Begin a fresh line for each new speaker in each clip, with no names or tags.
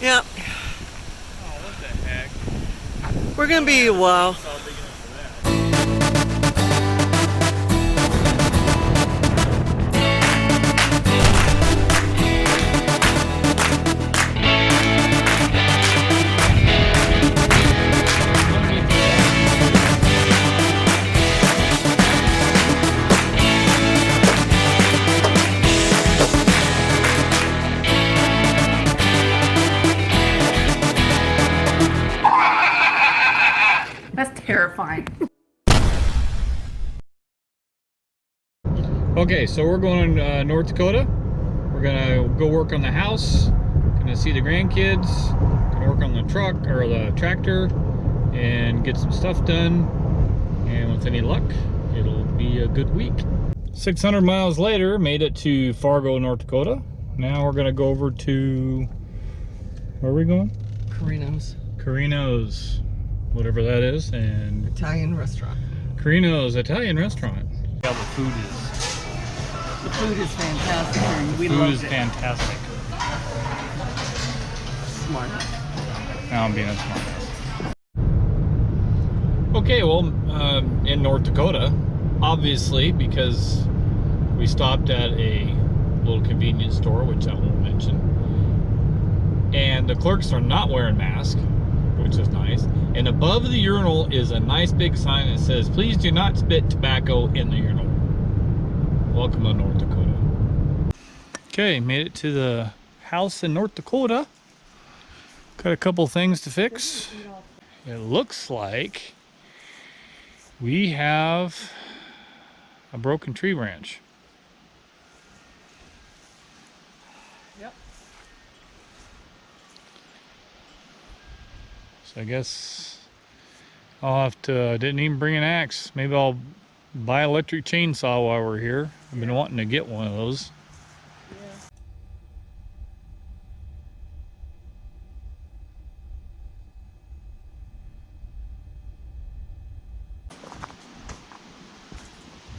Yep.
Oh, what the heck?
We're gonna be a while.
It's all big enough for that.
That's terrifying.
Okay, so we're going to North Dakota. We're gonna go work on the house. Gonna see the grandkids. Gonna work on the truck or the tractor and get some stuff done. And with any luck, it'll be a good week. 600 miles later, made it to Fargo, North Dakota. Now we're gonna go over to, where are we going?
Carino's
Carino's, whatever that is, and
Italian restaurant.
Carino's Italian restaurant. How the food is.
The food is fantastic. And we
Food
loved
is
it.
fantastic.
Smart.
Now I'm being a smart ass. Okay, well, in North Dakota, obviously, because we stopped at a little convenience store, which I won't mention, and the clerks are not wearing masks, which is nice. And above the urinal is a nice big sign that says, "Please do not spit tobacco in the urinal." Welcome to North Dakota. Okay, made it to the house in North Dakota. Got a couple things to fix. It looks like we have a broken tree branch.
Yep.
So I guess I'll have to, didn't even bring an axe. Maybe I'll buy an electric chainsaw while we're here. I've been wanting to get one of those.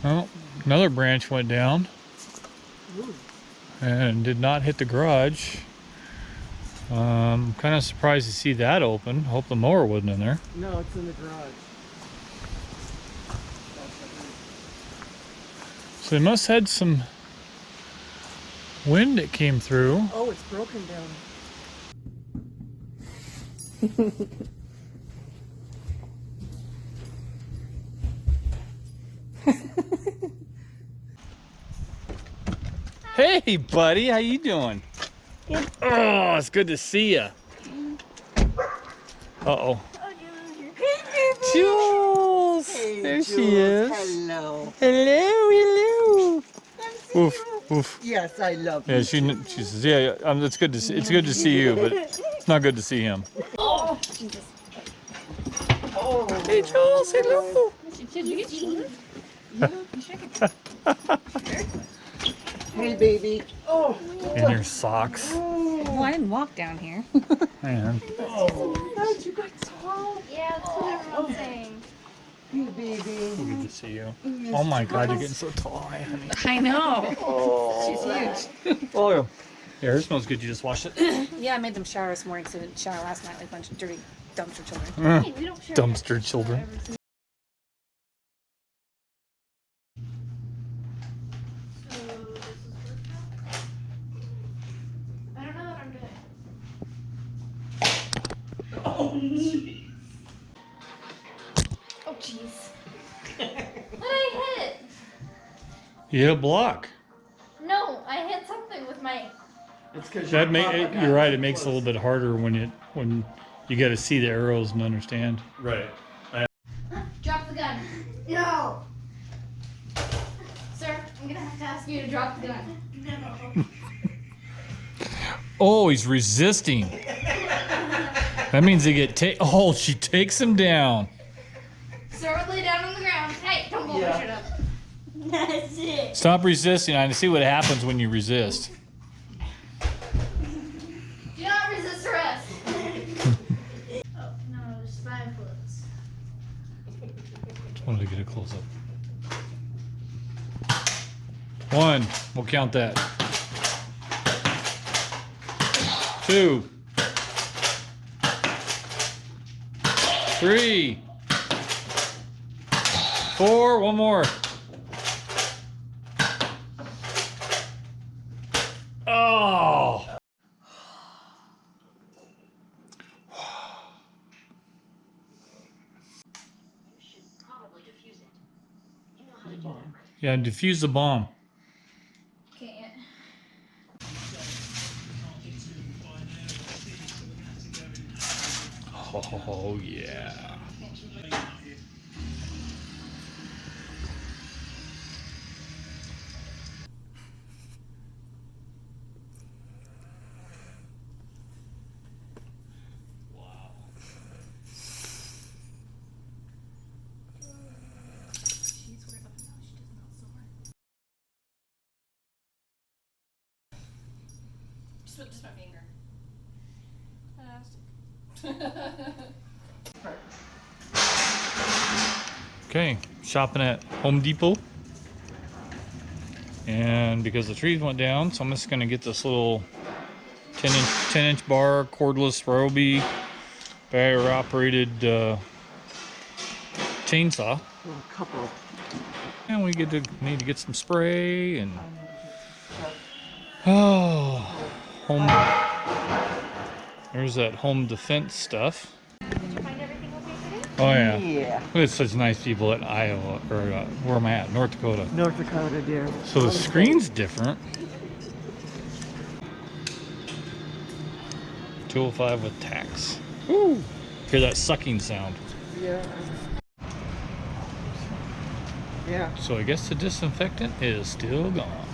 Well, another branch went down and did not hit the garage. Kind of surprised to see that open. Hope the mower wasn't in there.
No, it's in the garage.
So they must have had some wind that came through.
Oh, it's broken down.
Hey, buddy, how you doing? Oh, it's good to see you. Uh-oh. Jules!
Hey,
There
Jules.
she is.
Hello.
Hello, hello. Oof, oof.
Yes, I love
Yeah,
you.
she says, yeah, it's good to see, it's good to see you, but it's not good to see him.
Oh, Jesus.
Oh.
Hey, Jules, hello.
Did you get children? Yeah, you should get
Hey, baby. Oh.
In your socks.
Well, I didn't walk down here.
Man.
How'd you get so home?
Yeah, that's what I'm saying.
Hey, baby.
Good to see you. Oh my God, you're getting so tall. Hi, honey.
I know.
Oh.
She's huge.
Oh, yeah, hers smells good. You just washed it?
Yeah, I made them shower this morning because I didn't shower last night like a bunch of dirty dumpster children.
Hey, we don't share
Dumpster children.
I don't know what I'm doing.
Oh, jeez.
Oh, jeez. What did I hit?
You hit a block.
No, I hit something with my.
It's because
You're right. It makes it a little bit harder when you got to see the arrows and understand.
Right.
Drop the gun. No. Sir, I'm gonna have to ask you to drop the gun. No.
Oh, he's resisting. That means they get oh, she takes him down.
Sir, lay down on the ground. Hey, don't pull my shirt up. That's it.
Stop resisting. I see what happens when you resist.
Do not resist arrest. Oh, no, there's 5 bullets.
Just wanted to get a close up. 1. We'll count that. 2. 3, 4, one more. Oh. Yeah, defuse the bomb.
Can't.
Oh, yeah.
Just my finger.
Okay, shopping at Home Depot. And because the trees went down, so I'm just gonna get this little 10-inch bar cordless Ryobi battery operated chainsaw.
A couple.
And we need to get some spray and oh, home. There's that home defense stuff.
Did you find everything okay today?
Oh yeah.
Yeah.
We had such nice people at Iowa, or where am I at? North Dakota.
North Dakota, dear.
So the screen's different. 205 with tax. Ooh. Hear that sucking sound.
Yeah. Yeah.
So I guess the disinfectant is still gone.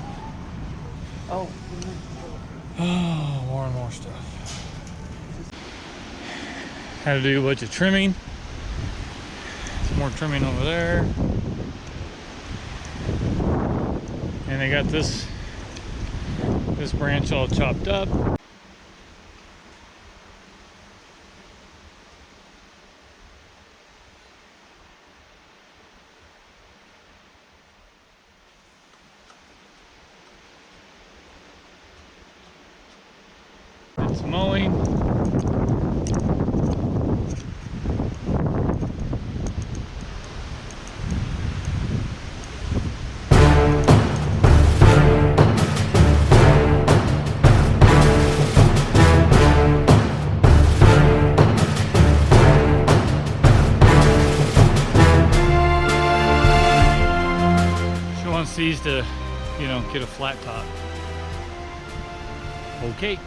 Oh.
Oh, more and more stuff. Had to do a bunch of trimming. Some more trimming over there. And they got this branch all chopped up. Did some mowing. She wants these to, you know, get a flat top. Okay.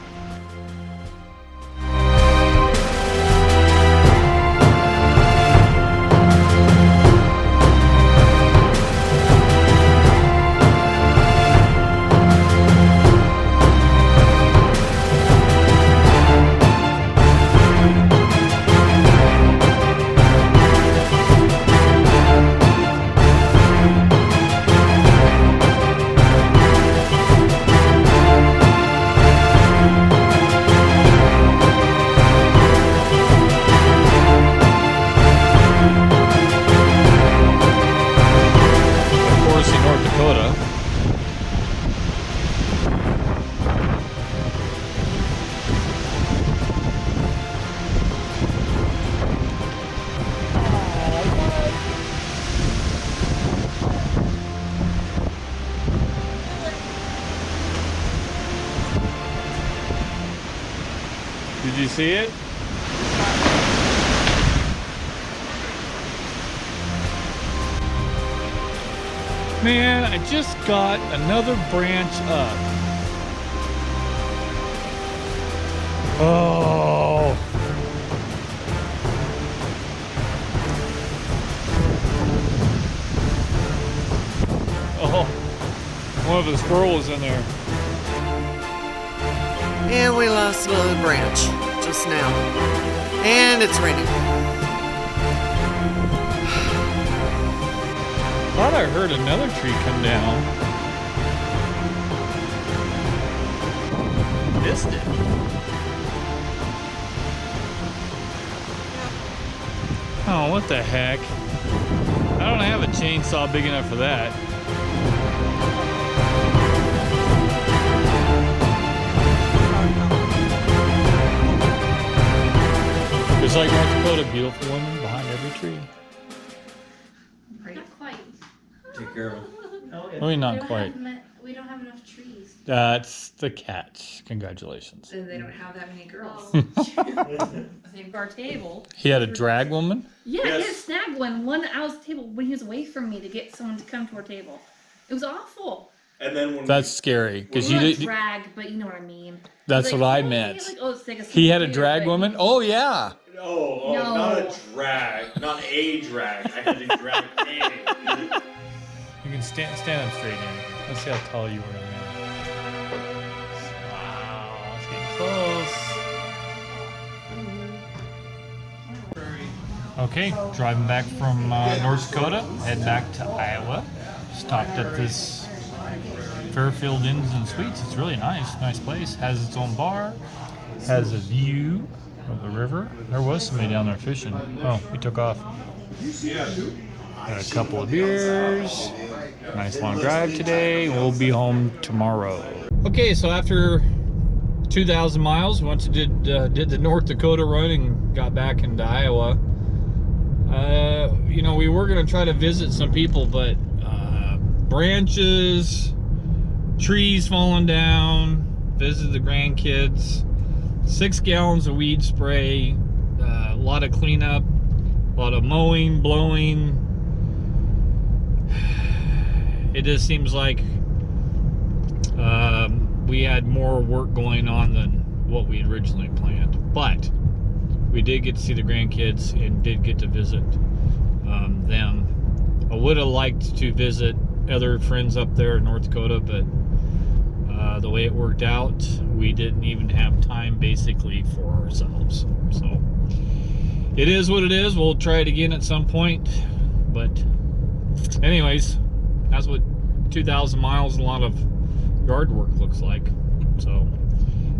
North Dakota. Did you see it? Man, I just got another branch up. Oh. Oh. One of the squirrels in there.
And we lost another branch just now. And it's raining.
Thought I heard another tree come down. Missed it. Oh, what the heck? I don't have a chainsaw big enough for that. It's like North Dakota, beautiful woman behind every tree.
Not quite.
Take care of him.
I mean, not quite.
We don't have enough trees.
That's the cats. Congratulations.
And they don't have that many girls.
Oh.
I think our table.
He had a drag woman?
Yeah,
Yes.
he had a snag one. One I was at the table when he was away from me to get someone to come to our table. It was awful.
And then when
That's scary. Because you
Not
did.
drag, but you know what I mean.
That's
Like,
what I
oh,
meant.
like, oh, it's like
He had a
weird,
drag
but-
woman? Oh, yeah.
oh,
No.
not a drag, not a drag. I had to drag a.
You can stand up straight in. Let's see how tall you are now. Wow, let's get close. Okay, driving back from North Dakota, head back to Iowa. Stopped at this Fairfield Inns and Suites. It's really nice place. Has its own bar, has a view of the river. There was somebody down there fishing. Oh, he took off. Had a couple of beers. Nice long drive today. We'll be home tomorrow. Okay, so after 2,000 miles, once I did the North Dakota run and got back into Iowa, you know, we were gonna try to visit some people, but branches, trees falling down, visit the grandkids, 6 gallons of weed spray, a lot of cleanup, a lot of mowing, blowing. It just seems like we had more work going on than what we had originally planned. But we did get to see the grandkids and did get to visit them. I would have liked to visit other friends up there in North Dakota, but the way it worked out, we didn't even have time basically for ourselves. So it is what it is. We'll try it again at some point. But anyways, that's what 2,000 miles and a lot of yard work looks like. So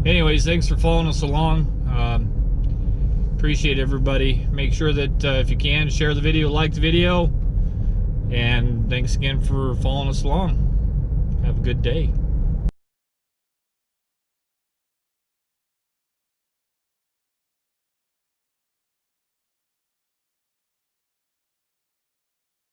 anyways, thanks for following us along. Appreciate everybody. Make sure that if you can, share the video, like the video, and thanks again for following us along. Have a good day.